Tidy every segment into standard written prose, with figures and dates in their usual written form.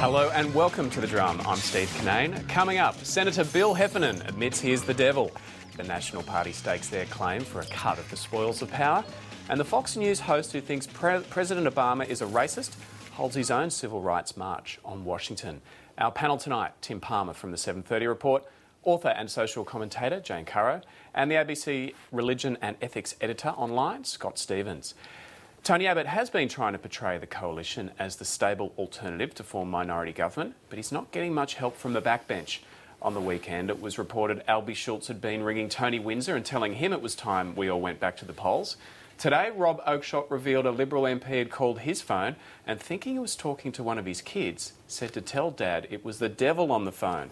Hello and welcome to The Drum. I'm Steve Cannane. Coming up, Senator Bill Heffernan admits he is the devil. The National Party stakes their claim for a cut of the spoils of power. And the Fox News host who thinks President Obama is a racist holds his own civil rights march on Washington. Our panel tonight, Tim Palmer from the 7:30 Report, author and social commentator Jane Caro, and the ABC religion and ethics editor online, Scott Stevens. Tony Abbott has been trying to portray the coalition as the stable alternative to form minority government, but he's not getting much help from the backbench. On the weekend, it was reported Albie Schultz had been ringing Tony Windsor and telling him it was time we all went back to the polls. Today, Rob Oakeshott revealed a Liberal MP had called his phone and, thinking he was talking to one of his kids, said to tell Dad it was the devil on the phone.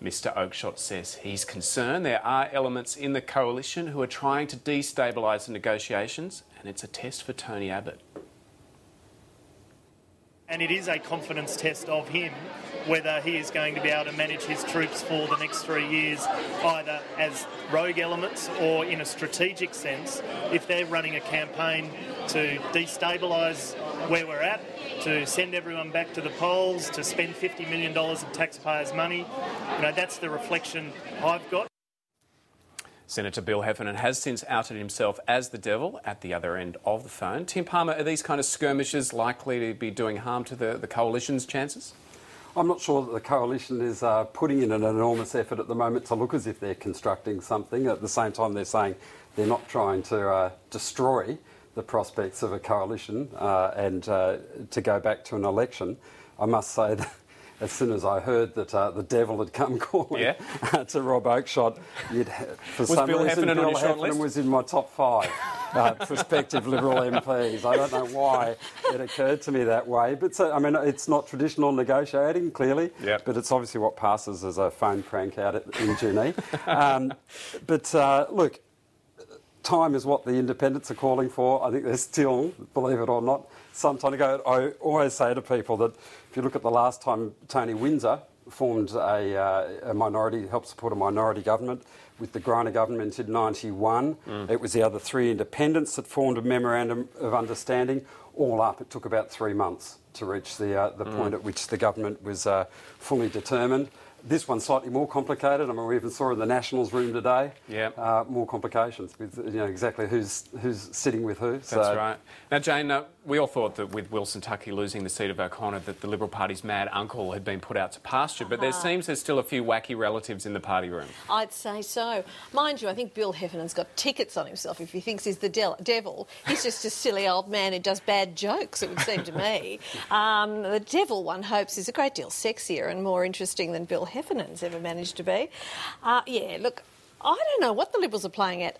Mr Oakeshott says he's concerned there are elements in the coalition who are trying to destabilise the negotiations, and it's a test for Tony Abbott. And it is a confidence test of him whether he is going to be able to manage his troops for the next 3 years, either as rogue elements or in a strategic sense, if they're running a campaign to destabilise where we're at, to send everyone back to the polls, to spend $50 million of taxpayers' money. You know, that's the reflection I've got. Senator Bill Heffernan has since outed himself as the devil at the other end of the phone. Tim Palmer, are these kind of skirmishes likely to be doing harm to the coalition's chances? I'm not sure that the coalition is putting in an enormous effort at the moment to look as if they're constructing something. At the same time, they're saying they're not trying to destroy the prospects of a coalition and to go back to an election. I must say that as soon as I heard that the devil had come calling to Rob Oakeshott, for some reason Bill Heffernan was in my top 5 prospective Liberal MPs. I don't know why it occurred to me that way, but I mean, it's not traditional negotiating, clearly, but it's obviously what passes as a phone prank out in Junee. Look, time is what the independents are calling for. I think there's still, believe it or not, some time to go. I always say to people that if you look at the last time Tony Windsor formed a minority, helped support a minority government with the Greiner government in '91, it was the other 3 independents that formed a memorandum of understanding. All up, it took about 3 months to reach the point at which the government was fully determined. This one's slightly more complicated. I mean, we even saw in the Nationals room today more complications with exactly who's sitting with who. That's right. Now, Jane, we all thought that with Wilson Tuckey losing the seat of O'Connor that the Liberal Party's mad uncle had been put out to pasture, but there seems there's still a few wacky relatives in the party room. I'd say so. Mind you, I think Bill Heffernan's got tickets on himself if he thinks he's the devil. He's just a silly old man who does bad jokes, it would seem to me. The devil, one hopes, is a great deal sexier and more interesting than Bill Heffernan's ever managed to be. Look, I don't know what the Liberals are playing at.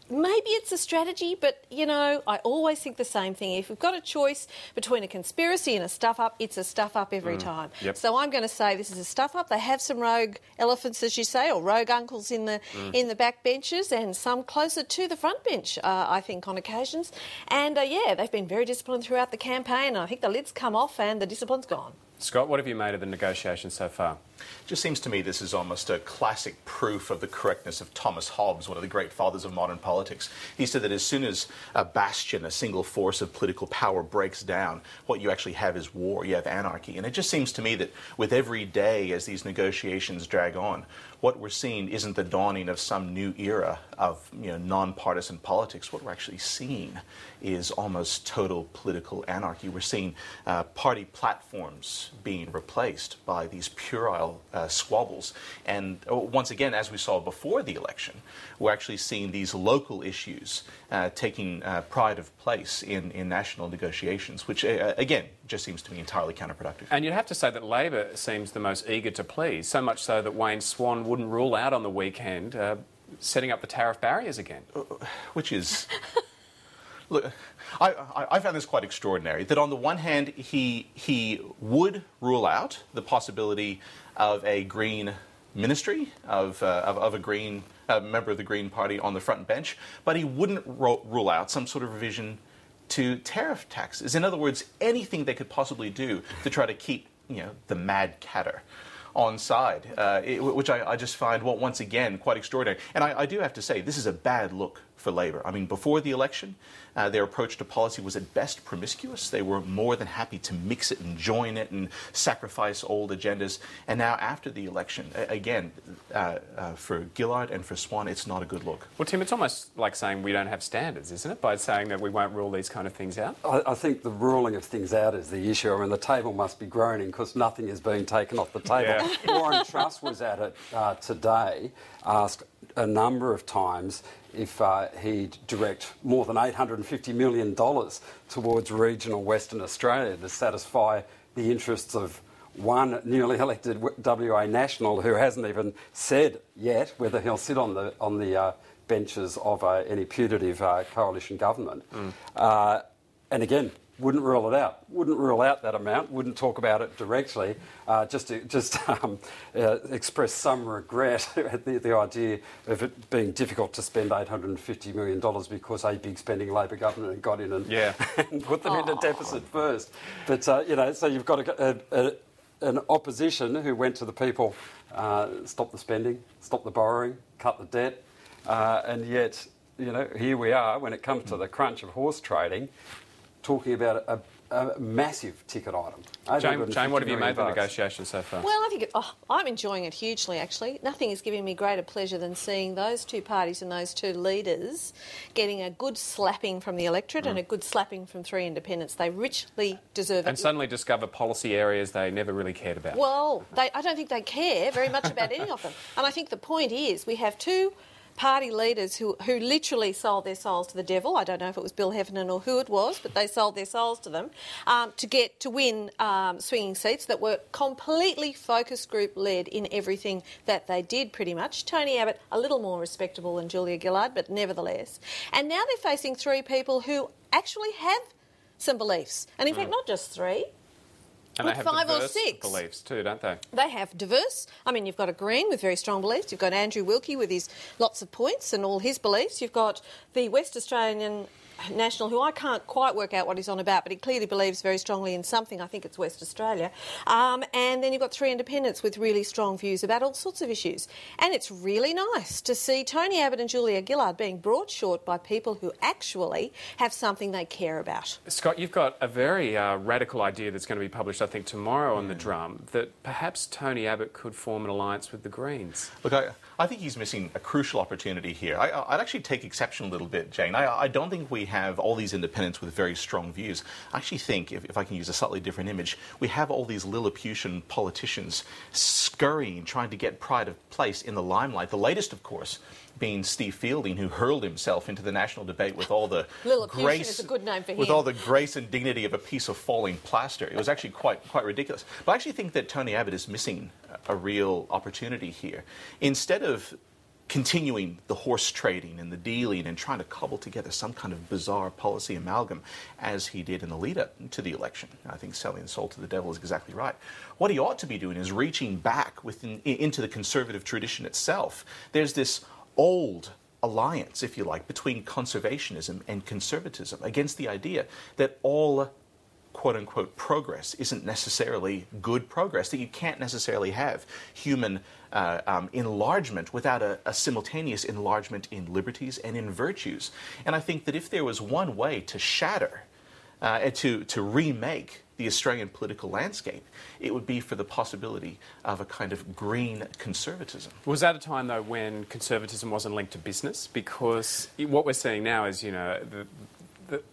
Maybe it's a strategy, but, you know, I always think the same thing. If we've got a choice between a conspiracy and a stuff-up, it's a stuff-up every time. So I'm going to say this is a stuff-up. They have some rogue elephants, as you say, or rogue uncles in the back benches and some closer to the front bench, I think, on occasions. And, they've been very disciplined throughout the campaign. And I think the lid's come off and the discipline's gone. Scott, what have you made of the negotiations so far? Just seems to me this is almost a classic proof of the correctness of Thomas Hobbes, one of the great fathers of modern politics. He said that as soon as a bastion, a single force of political power breaks down, what you actually have is war, you have anarchy. And it just seems to me that with every day as these negotiations drag on, what we're seeing isn't the dawning of some new era of non-partisan politics. What we're actually seeing is almost total political anarchy. We're seeing party platforms being replaced by these puerile squabbles. And once again, as we saw before the election, we're actually seeing these local issues taking pride of place in national negotiations, which, again, just seems to me entirely counterproductive. And you'd have to say that Labor seems the most eager to please, so much so that Wayne Swan wouldn't rule out on the weekend setting up the tariff barriers again. Which is... Look, I found this quite extraordinary, that on the one hand, he would rule out the possibility of a Green ministry, of a Green member of the Green Party on the front bench, but he wouldn't rule out some sort of revision to tariff taxes. In other words, anything they could possibly do to try to keep, the mad catter on side, which I just find, once again, quite extraordinary. And I do have to say, this is a bad look for Labor. I mean, before the election, their approach to policy was at best promiscuous. They were more than happy to mix it and join it and sacrifice old agendas. And now, after the election, again, for Gillard and for Swan, it's not a good look. Well, Tim, it's almost like saying we don't have standards, isn't it, by saying that we won't rule these kind of things out? I think the ruling of things out is the issue. I mean, the table must be groaning because nothing is being taken off the table. Yeah. Warren Truss was at it today, asked a number of times if he'd direct more than $850 million towards regional Western Australia to satisfy the interests of one newly elected WA National who hasn't even said yet whether he'll sit on the benches of any putative coalition government. And again, wouldn't rule it out. Wouldn't rule out that amount. Wouldn't talk about it directly. Just express some regret at the idea of it being difficult to spend $850 million because a big spending Labor government had got in and put them into deficit first. But so you've got an opposition who went to the people, stop the spending, stop the borrowing, cut the debt, and yet here we are when it comes to the crunch of horse trading, talking about a massive ticket item. Jane, what have you made of the negotiations so far? Well, I think I'm enjoying it hugely, actually. Nothing is giving me greater pleasure than seeing those two parties and those two leaders getting a good slapping from the electorate and a good slapping from three independents. They richly deserve it. And suddenly discover policy areas they never really cared about. Well, I don't think they care very much about any of them. And I think the point is we have two party leaders who literally sold their souls to the devil. I don't know if it was Bill Heffernan or who it was, but they sold their souls to them to win swinging seats that were completely focus group led in everything that they did pretty much. Tony Abbott, a little more respectable than Julia Gillard, but nevertheless. And now they're facing three people who actually have some beliefs. And in fact, not just three. And they have 5 or diverse 6 beliefs too, don't they? They have diverse. I mean, you've got a Green with very strong beliefs. You've got Andrew Wilkie with his lots of points and all his beliefs. You've got the West Australian National, who I can't quite work out what he's on about, but he clearly believes very strongly in something. I think it's West Australia. And then you've got three independents with really strong views about all sorts of issues. And it's really nice to see Tony Abbott and Julia Gillard being brought short by people who actually have something they care about. Scott, you've got a very radical idea that's going to be published, I think, tomorrow on The Drum, that perhaps Tony Abbott could form an alliance with the Greens. Look, I think he's missing a crucial opportunity here. I'd actually take exception a little bit, Jane. I don't think we have all these independents with very strong views. I actually think, if I can use a slightly different image, we have all these Lilliputian politicians scurrying, trying to get pride of place in the limelight. The latest, of course, being Steve Fielding, who hurled himself into the national debate with all the grace, is a good name for him. with all the grace and dignity of a piece of falling plaster. It was actually quite ridiculous. But I actually think that Tony Abbott is missing a real opportunity here. Instead of continuing the horse trading and the dealing and trying to cobble together some kind of bizarre policy amalgam, as he did in the lead-up to the election. I think selling the soul to the devil is exactly right. What he ought to be doing is reaching back into the conservative tradition itself. There's this old alliance, if you like, between conservationism and conservatism against the idea that all quote-unquote progress isn't necessarily good progress, that you can't necessarily have human enlargement without a simultaneous enlargement in liberties and in virtues. And I think that if there was one way to shatter, to remake the Australian political landscape, it would be for the possibility of a kind of green conservatism. Was that a time, though, when conservatism wasn't linked to business? Because what we're seeing now is,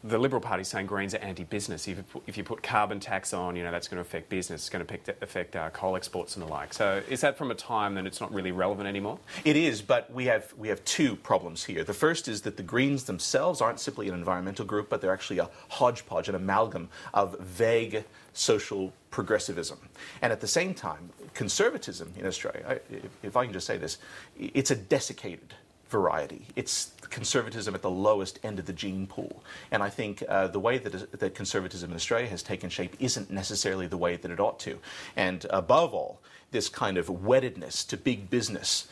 the Liberal Party saying Greens are anti-business. If you put carbon tax on, that's going to affect business. It's going to affect our coal exports and the like. So is that from a time that it's not really relevant anymore? It is, but we have two problems here. The first is that the Greens themselves aren't simply an environmental group, but they're actually a hodgepodge, an amalgam of vague social progressivism. And at the same time, conservatism in Australia, if I can just say this, it's a desiccated variety. It's conservatism at the lowest end of the gene pool. And I think the way that conservatism in Australia has taken shape isn't necessarily the way that it ought to. And above all, this kind of weddedness to big business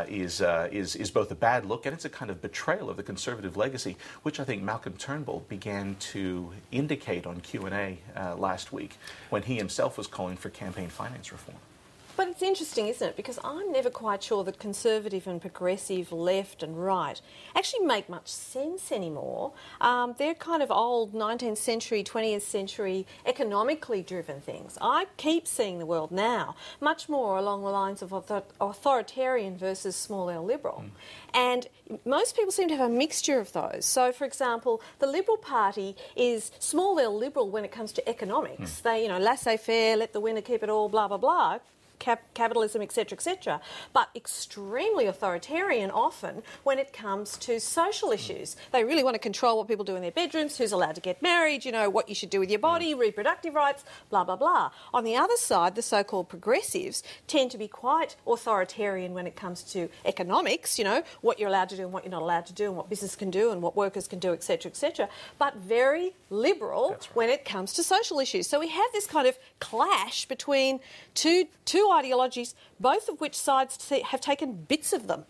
is both a bad look and it's a kind of betrayal of the conservative legacy, which I think Malcolm Turnbull began to indicate on Q&A last week when he himself was calling for campaign finance reform. But it's interesting, isn't it? Because I'm never quite sure that conservative and progressive, left and right actually make much sense anymore. They're kind of old 19th century, 20th century economically driven things. I keep seeing the world now much more along the lines of authoritarian versus small L liberal. And most people seem to have a mixture of those. So, for example, the Liberal Party is small L liberal when it comes to economics. They, laissez-faire, let the winner keep it all, blah, blah, blah. Capitalism, etc., etc., but extremely authoritarian often when it comes to social issues. They really want to control what people do in their bedrooms, who's allowed to get married, what you should do with your body, reproductive rights, blah, blah, blah. On the other side, the so-called progressives tend to be quite authoritarian when it comes to economics, what you're allowed to do and what you're not allowed to do and what business can do and what workers can do, etc., etc., but very liberal when it comes to social issues. So we have this kind of clash between two ideologies, both of which sides have taken bits of them,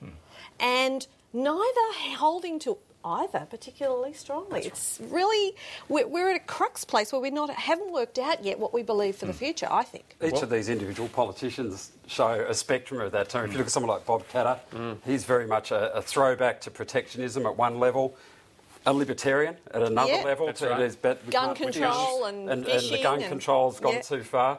and neither holding to either particularly strongly. It's really, we're at a crux place where haven't worked out yet what we believe for the future, I think. Each of these individual politicians show a spectrum of that too. If you look at someone like Bob Katter, he's very much a throwback to protectionism at one level, a libertarian at another level. Gun control and the gun control's gone too far.